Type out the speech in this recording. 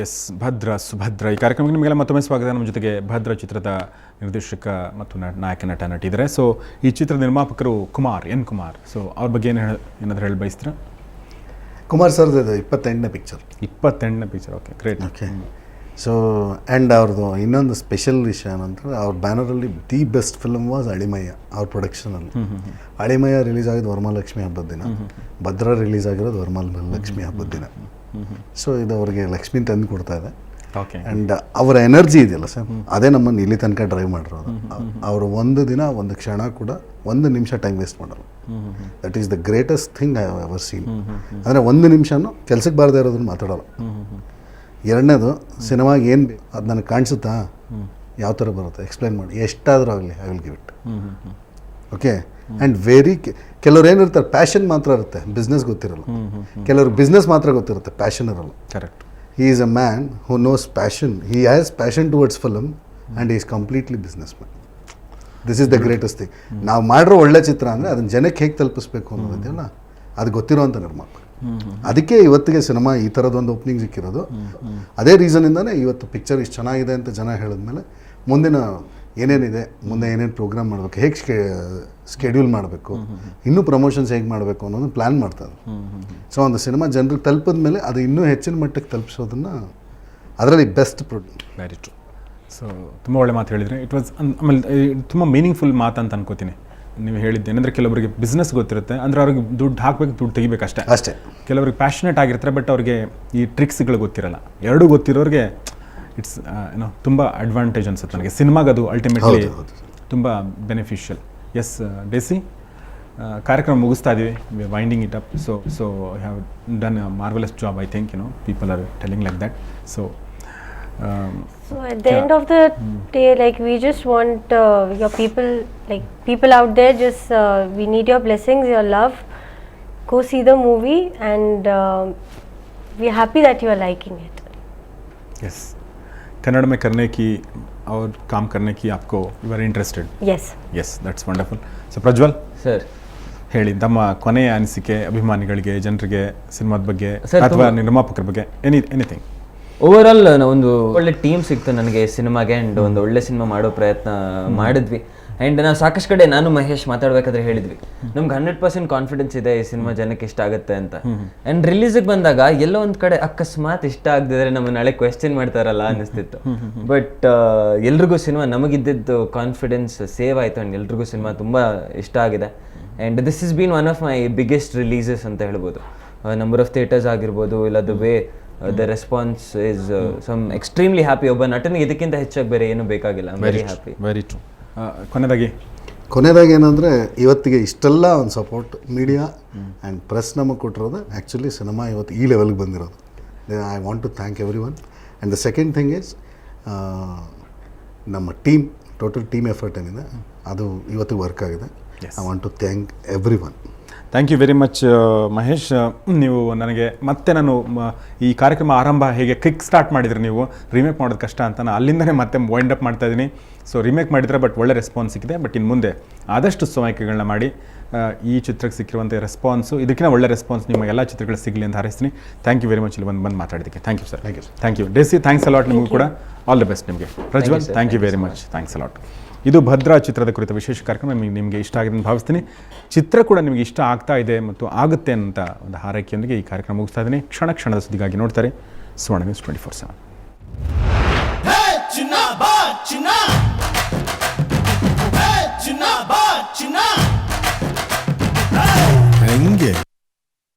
S ಭದ್ರ ಸುಭದ್ರ ಈ ಕಾರ್ಯಕ್ರಮಕ್ಕೆ ನಿಮಗೆಲ್ಲ ಮತ್ತೊಮ್ಮೆ ಸ್ವಾಗತ. ನಮ್ಮ ಜೊತೆಗೆ ಭದ್ರ ಚಿತ್ರದ ನಿರ್ದೇಶಕ ಮತ್ತು ನಾಯಕ ನಟ ಇದ್ದಾರೆ. ಸೊ ಈ ಚಿತ್ರದ ನಿರ್ಮಾಪಕರು ಎನ್ ಕುಮಾರ್. ಸೊ ಅವ್ರ ಬಗ್ಗೆ ಏನಾದರೂ ಹೇಳಿ ಬಯಸ್ತೀರಾ? ಕುಮಾರ್ ಸರ್ದು 28ನೇ ಪಿಕ್ಚರ್. 28ನೇ picture. Okay, great. Okay. So and ಅವ್ರದ್ದು ಇನ್ನೊಂದು ಸ್ಪೆಷಲ್ ವಿಷಯ ಏನಂದರೆ ಅವ್ರ ಬ್ಯಾನರಲ್ಲಿ the best film was Alimayya. ಅವ್ರ ಪ್ರೊಡಕ್ಷನಲ್ಲಿ ಅಳಿಮಯ್ಯ ರಿಲೀಸ್ ಆಗಿದ್ದು ವರಮಹಾಲಕ್ಷ್ಮಿ ಹಬ್ಬದ ದಿನ, ಭದ್ರ ರಿಲೀಸ್ ಆಗಿರೋದು ವರಮಹಾಲಕ್ಷ್ಮಿ ಹಬ್ಬದ ದಿನ. ಸೊ ಇದು ಅವ್ರಿಗೆ ಲಕ್ಷ್ಮಿ ತಂದು ಕೊಡ್ತಾ ಇದೆ. ಆ್ಯಂಡ್ ಅವರ ಎನರ್ಜಿ ಇದೆಯಲ್ಲ ಸರ್, ಅದೇ ನಮ್ಮನ್ನು ಇಲ್ಲಿ ತನಕ ಡ್ರೈವ್ ಮಾಡಿರೋದು. ಅವರು ಒಂದು ದಿನ ಒಂದು ಕ್ಷಣ ಕೂಡ ಒಂದು ನಿಮಿಷ ಟೈಮ್ ವೇಸ್ಟ್ ಮಾಡಲ್ಲ. That is the greatest thing I have ever seen. ಅಂದರೆ ಒಂದು ನಿಮಿಷನೂ ಕೆಲಸಕ್ಕೆ ಬಾರದೇ ಇರೋದನ್ನು ಮಾತಾಡೋಲ್ಲ. ಎರಡನೇದು, ಸಿನಿಮಾಗೆ ಏನು ಅದು ನನಗೆ ಕಾಣಿಸುತ್ತಾ, ಯಾವ ಥರ ಬರುತ್ತೆ ಎಕ್ಸ್ಪ್ಲೈನ್ ಮಾಡಿ, ಎಷ್ಟಾದರೂ ಆಗಲಿ I will give it. Okay. And ಕೆಲವ್ರು ಏನಿರ್ತಾರೆ ಪ್ಯಾಷನ್ ಮಾತ್ರ ಇರುತ್ತೆ, ಬಿಸ್ನೆಸ್ ಗೊತ್ತಿರಲ್ಲ. ಕೆಲವ್ರು ಬಿಸ್ನೆಸ್ ಮಾತ್ರ ಗೊತ್ತಿರುತ್ತೆ, ಪ್ಯಾಷನ್ ಇರಲ್ಲ. Correct. He is a man who knows passion. He has passion towards film and is completely business man. This is the greatest thing. ನಾವು ಮಾಡಿರೋ ಒಳ್ಳೆ ಚಿತ್ರ ಅಂದರೆ ಅದನ್ನು ಜನಕ್ಕೆ ಹೇಗೆ ತಲುಪಿಸ್ಬೇಕು ಅನ್ನೋದಿದೆಯಲ್ಲ, ಅದು ಗೊತ್ತಿರೋವಂಥ ನಿರ್ಮಾಪಕ. ಅದಕ್ಕೆ ಇವತ್ತಿಗೆ ಸಿನಿಮಾ ಈ ಥರದೊಂದು ಓಪನಿಂಗ್ ಸಿಕ್ಕಿರೋದು. ಅದೇ ರೀಸನಿಂದನೇ ಇವತ್ತು ಪಿಕ್ಚರ್ ಇಷ್ಟು ಚೆನ್ನಾಗಿದೆ ಅಂತ ಜನ ಹೇಳಿದ್ಮೇಲೆ ಮುಂದಿನ ಏನೇನಿದೆ, ಮುಂದೆ ಏನೇನು ಪ್ರೋಗ್ರಾಮ್ ಮಾಡಬೇಕು, ಹೇಗೆ ಸ್ಕೆಡ್ಯೂಲ್ ಮಾಡಬೇಕು, ಇನ್ನೂ ಪ್ರಮೋಷನ್ಸ್ ಹೇಗೆ ಮಾಡಬೇಕು ಅನ್ನೋದು ಪ್ಲ್ಯಾನ್ ಮಾಡ್ತಾರೆ. ಸೊ ಒಂದು ಸಿನಿಮಾ ಜನರಿಗೆ ತಲುಪಿದ ಮೇಲೆ ಅದು ಇನ್ನೂ ಹೆಚ್ಚಿನ ಮಟ್ಟಕ್ಕೆ ತಲುಪಿಸೋದನ್ನು ಅದರಲ್ಲಿ best produce. Very true. So ತುಂಬ ಒಳ್ಳೆ ಮಾತು ಹೇಳಿದರೆ. ಇಟ್ ವಾಸ್ ಆಮೇಲೆ ತುಂಬ ಮೀನಿಂಗ್ಫುಲ್ ಮಾತು ಅಂತ ಅನ್ಕೋತೀನಿ. ನೀವು ಹೇಳಿದ್ದೆ ಏನಂದರೆ ಕೆಲವರಿಗೆ ಬಿಸ್ನೆಸ್ ಗೊತ್ತಿರುತ್ತೆ, ಅಂದರೆ ಅವ್ರಿಗೆ ದುಡ್ಡು ಹಾಕಬೇಕು, ದುಡ್ಡು ತೆಗಿಬೇಕು ಅಷ್ಟೇ. ಕೆಲವ್ರಿಗೆ ಪ್ಯಾಷನೇಟ್ ಆಗಿರ್ತಾರೆ, ಬಟ್ ಅವ್ರಿಗೆ ಈ ಟ್ರಿಕ್ಸ್ಗಳು ಗೊತ್ತಿರಲ್ಲ. ಎರಡೂ ಗೊತ್ತಿರೋರಿಗೆ ಇಟ್ಸ್ ತುಂಬ ಅಡ್ವಾಂಟೇಜ್ ಅನ್ಸುತ್ತೆ ನನಗೆ. ಸಿನಿಮಾಗೆ ಅದು ಅಲ್ಟಿಮೇಟ್ಲಿ ತುಂಬ ಬೆನಿಫಿಷಿಯಲ್. ಎಸ್ ಡೆಸಿ, ಕಾರ್ಯಕ್ರಮ ಮುಗಿಸ್ತಾ ಇದ್ದೀವಿ, winding it up. So have done a marvellous job, I think. People are telling like that. So at the end of the day, like, we just want your people out there, just we need your blessings, your love. Go see the movie, and we're happy that you are liking it. Yes. Kannada में करने की और काम करने की आपको you are interested? Yes, that's wonderful. So Prajwal sir, ಹೇಳಿ ತಮ್ಮ ಕೊನೆಯ ಅನಿಸಿಕೆ ಅಭಿಮಾನಿಗಳಿಗೆ, ಜನರಿಗೆ ಸಿನಿಮಾದ ಬಗ್ಗೆ ಅಥವಾ ನಿರ್ಮಾಪಕರ ಬಗ್ಗೆ, ಎನಿಥಿಂಗ್. ಓವರ್ ಆಲ್ ಒಂದು ಒಳ್ಳೆ ಟೀಮ್ ಸಿಕ್ತು ನನಗೆ ಸಿನಿಮಾಗೆ, ಆ್ಯಂಡ್ ಒಂದು ಒಳ್ಳೆ ಸಿನಿಮಾ ಮಾಡೋ ಪ್ರಯತ್ನ ಮಾಡಿದ್ವಿ. ಆ್ಯಂಡ್ ನಾವು ಸಾಕಷ್ಟು ಕಡೆ ನಾನು ಮಹೇಶ್ ಮಾತಾಡ್ಬೇಕಾದ್ರೆ ಹೇಳಿದ್ವಿ, ನಮ್ಗೆ 100% ಕಾನ್ಫಿಡೆನ್ಸ್ ಇದೆ ಈ ಸಿನಿಮಾ ಜನಕ್ಕೆ ಇಷ್ಟ ಆಗುತ್ತೆ ಅಂತ. ಆ್ಯಂಡ್ ರಿಲೀಸಿಗೆ ಬಂದಾಗ ಎಲ್ಲೋ ಒಂದು ಕಡೆ ಅಕಸ್ಮಾತ್ ಇಷ್ಟ ಆಗದಿದ್ರೆ ನಮ್ಮ ನಾಳೆ ಕ್ವೆಶ್ಚನ್ ಮಾಡ್ತಾರಲ್ಲ ಅನ್ನಿಸ್ತಿತ್ತು. ಬಟ್ ಎಲ್ರಿಗೂ ಸಿನಿಮಾ, ನಮಗಿದ್ದಿದ್ದು ಕಾನ್ಫಿಡೆನ್ಸ್ ಸೇವ್ ಆಯಿತು, ಆ್ಯಂಡ್ ಎಲ್ರಿಗೂ ಸಿನಿಮಾ ತುಂಬ ಇಷ್ಟ ಆಗಿದೆ. And this is been one of my biggest releases ಅಂತ ಹೇಳ್ಬೋದು. ನಂಬರ್ ಆಫ್ ಥಿಯೇಟರ್ಸ್ ಆಗಿರ್ಬೋದು, ಇಲ್ಲ the way the response is some extremely happy. ಒಬ್ಬ ನಟನಿಗೆ ಇದಕ್ಕಿಂತ ಹೆಚ್ಚಾಗಿ ಬೇರೆ ಏನು ಬೇಕಾಗಿಲ್ಲ. Very happy. Very true. ಕೊನೆಯದಾಗಿ ಏನಂದರೆ, ಇವತ್ತಿಗೆ ಇಷ್ಟೆಲ್ಲ ಒಂದು ಸಪೋರ್ಟ್ ಮೀಡಿಯಾ ಆ್ಯಂಡ್ ಪ್ರೆಸ್ ನಮಗೆ ಕೊಟ್ಟಿರೋದು, ಆ್ಯಕ್ಚುಲಿ ಸಿನಿಮಾ ಇವತ್ತು ಈ ಲೆವೆಲ್ಗೆ ಬಂದಿರೋದು. I want to thank everyone. And the second thing is, ನಮ್ಮ ಟೀಮ್, ಟೋಟಲ್ ಟೀಮ್ ಎಫರ್ಟ್ ಏನಿದೆ ಅದು ಇವತ್ತಿಗೆ ವರ್ಕ್ ಆಗಿದೆ. I want to thank everyone. Thank you very much Mahesh. ನೀವು ನನಗೆ ನಾನು ಈ ಕಾರ್ಯಕ್ರಮ ಆರಂಭ ಹೇಗೆ ಕ್ವಿಕ್ ಸ್ಟಾರ್ಟ್ ಮಾಡಿದ್ರಿ, ನೀವು ರಿಮೇಕ್ ಮಾಡೋದು ಕಷ್ಟ ಅಂತ, ನಾನು ಅಲ್ಲಿಂದನೇ ಮತ್ತೆ ವೈಂಡ್ ಅಪ್ ಮಾಡ್ತಾ ಇದ್ದೀನಿ. ಸೊ ರಿಮೇಕ್ ಮಾಡಿದರೆ ಬಟ್ ಒಳ್ಳೆ ರೆಸ್ಪಾನ್ಸ್ ಸಿಕ್ಕಿದೆ. ಬಟ್ ಇನ್ನು ಮುಂದೆ ಆದಷ್ಟು ಸಮಯಗಳನ್ನ ಮಾಡಿ ಈ ಚಿತ್ರಕ್ಕೆ ಸಿಕ್ಕಿರುವಂಥ ರೆಸ್ಪಾನ್ಸು, ಇದಕ್ಕಿಂತ ಒಳ್ಳೆ ರೆಸ್ಪಾನ್ಸ್ ನಿಮ್ಮ ಎಲ್ಲ ಚಿತ್ರಗಳು ಸಿಗಲಿ ಅಂತ ಹಾರೈಸ್ತೀನಿ. ಥ್ಯಾಂಕ್ ಯು ವೆರಿ ಮಚ್ ಇಲ್ಲಿ ಬಂದು ಮಾತಾಡೋದಕ್ಕೆ. Thank you sir. Thank you ಡೆಸಿ. Thanks a lot. ನಿಮಗೂ ಕೂಡ ಆಲ್ ದ ಬೆಸ್ಟ್ ನಿಮಗೆ. Prajwal, thank you very much. Thanks a lot. ಇದು ಭದ್ರಾ ಚಿತ್ರದ ಕುರಿತ ವಿಶೇಷ ಕಾರ್ಯಕ್ರಮ. ನಿಮಗೆ ಇಷ್ಟ ಆಗಿದೆ ಅಂತ ಭಾವಿಸ್ತೀನಿ. ಚಿತ್ರ ಕೂಡ ನಿಮಗೆ ಇಷ್ಟ ಆಗ್ತಾ ಇದೆ ಮತ್ತು ಆಗುತ್ತೆ ಅಂತ ಒಂದು ಹಾರೈಕೆಯೊಂದಿಗೆ ಈ ಕಾರ್ಯಕ್ರಮ ಮುಗಿಸ್ತಾ ಇದ್ದೀನಿ. ಕ್ಷಣದ ಸುದ್ದಿಗಾಗಿ ನೋಡ್ತಾರೆ ಸುವರ್ಣ ನ್ಯೂಸ್ 24/7.